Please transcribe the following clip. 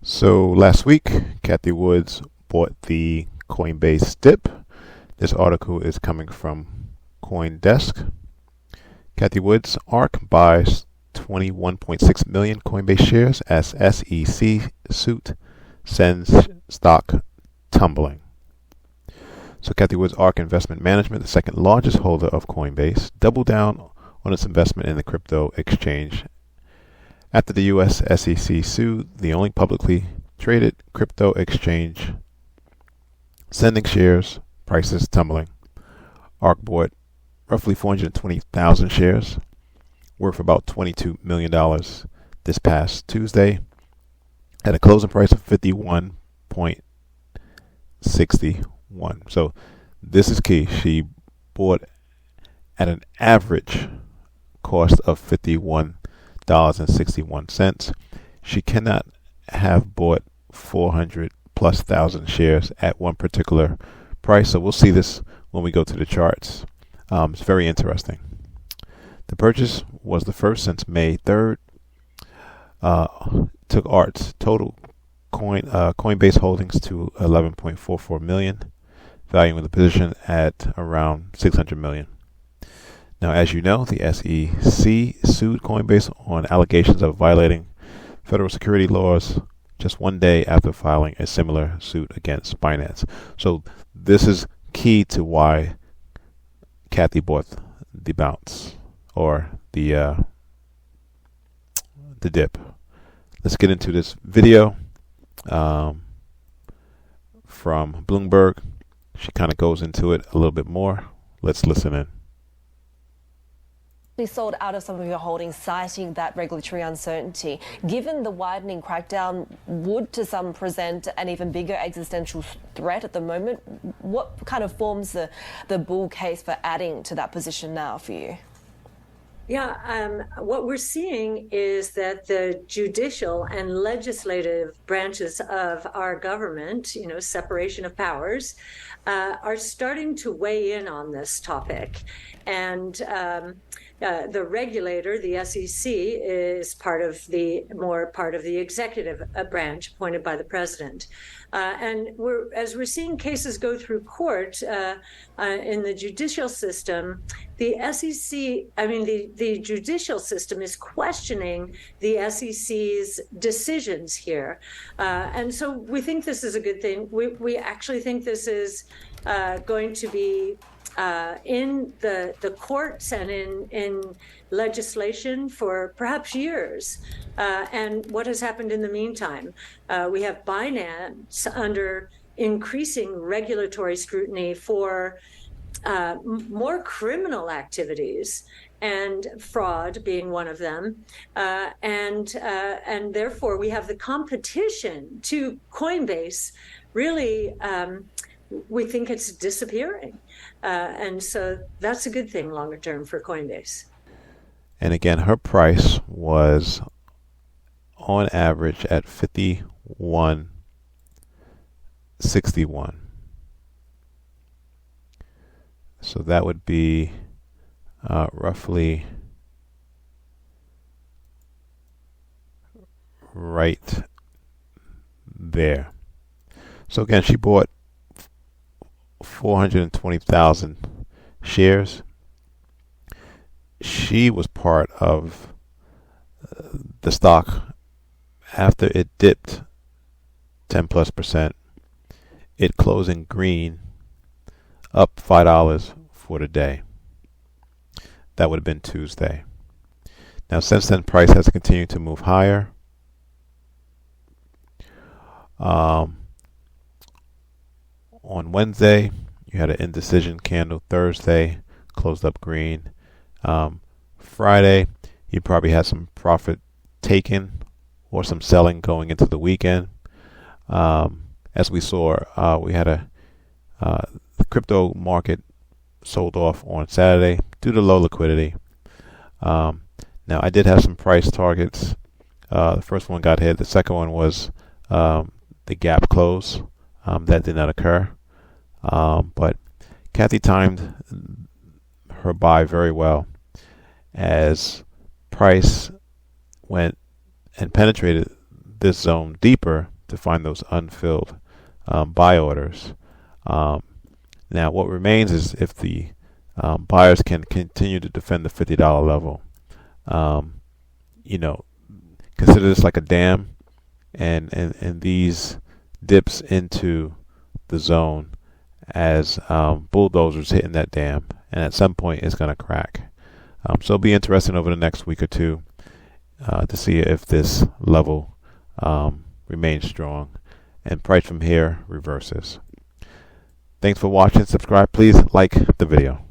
So last week, Cathie Woods bought the Coinbase dip. This article is coming from CoinDesk. Cathie Woods, Ark buys 21.6 million Coinbase shares as SEC suit sends stock tumbling. So Cathie Wood's Ark Investment Management, the second largest holder of Coinbase, doubled down on its investment in the crypto exchange after the U.S. SEC sued the only publicly traded crypto exchange, sending shares prices tumbling. Ark bought roughly 420,000 shares, worth about $22 million this past Tuesday, at a closing price of 51.61. So this is key. She bought at an average cost of $51.61. She cannot have bought 400 plus thousand shares at one particular price. So we'll see this when we go to the charts. It's very interesting. The purchase was the first since May 3rd. Took Ark's total Coinbase holdings to 11.44 million, valuing the position at around 600 million. Now, as you know, the SEC sued Coinbase on allegations of violating federal security laws just one day after filing a similar suit against Binance. So this is key to why Cathie bought the bounce or the dip. Let's get into this video from Bloomberg. She kind of goes into it a little bit more. Let's listen in. Sold out of some of your holdings, citing that regulatory uncertainty. Given the widening crackdown would to some present an even bigger existential threat at the moment, what kind of forms the bull case for adding to that position now for you? Yeah, what we're seeing is that the judicial and legislative branches of our government, separation of powers, are starting to weigh in on this topic. And the regulator, the SEC, is part of the executive branch appointed by the president. And as we're seeing cases go through court in the judicial system, the judicial system is questioning the SEC's decisions here. And so we think this is a good thing. We actually think this is going to be in the courts and in legislation for perhaps years. And what has happened in the meantime? We have Binance under increasing regulatory scrutiny for more criminal activities, and fraud being one of them. And therefore, we have the competition to Coinbase really we think it's disappearing. And so that's a good thing longer term for Coinbase. And again, her price was on average at 51.61. So that would be roughly right there. So again, she bought 420,000 shares. She was part of the stock after it dipped 10+%. It closing green, up $5 for the day. That would have been Tuesday. Now, since then, price has continued to move higher. On Wednesday, you had an indecision candle. Thursday, closed up green. Friday, you probably had some profit taken or some selling going into the weekend. As we saw, we had the crypto market sold off on Saturday due to low liquidity. Now, I did have some price targets. The first one got hit. The second one was the gap close. That did not occur. But Cathie timed her buy very well as price went and penetrated this zone deeper. to find those unfilled buy orders. Now, what remains is if the buyers can continue to defend the $50 level. Consider this like a dam, and these dips into the zone as bulldozers hitting that dam, and at some point it's going to crack. So it'll be interesting over the next week or two to see if this level remains strong and price from here reverses. Thanks for watching. Subscribe. Please like the video.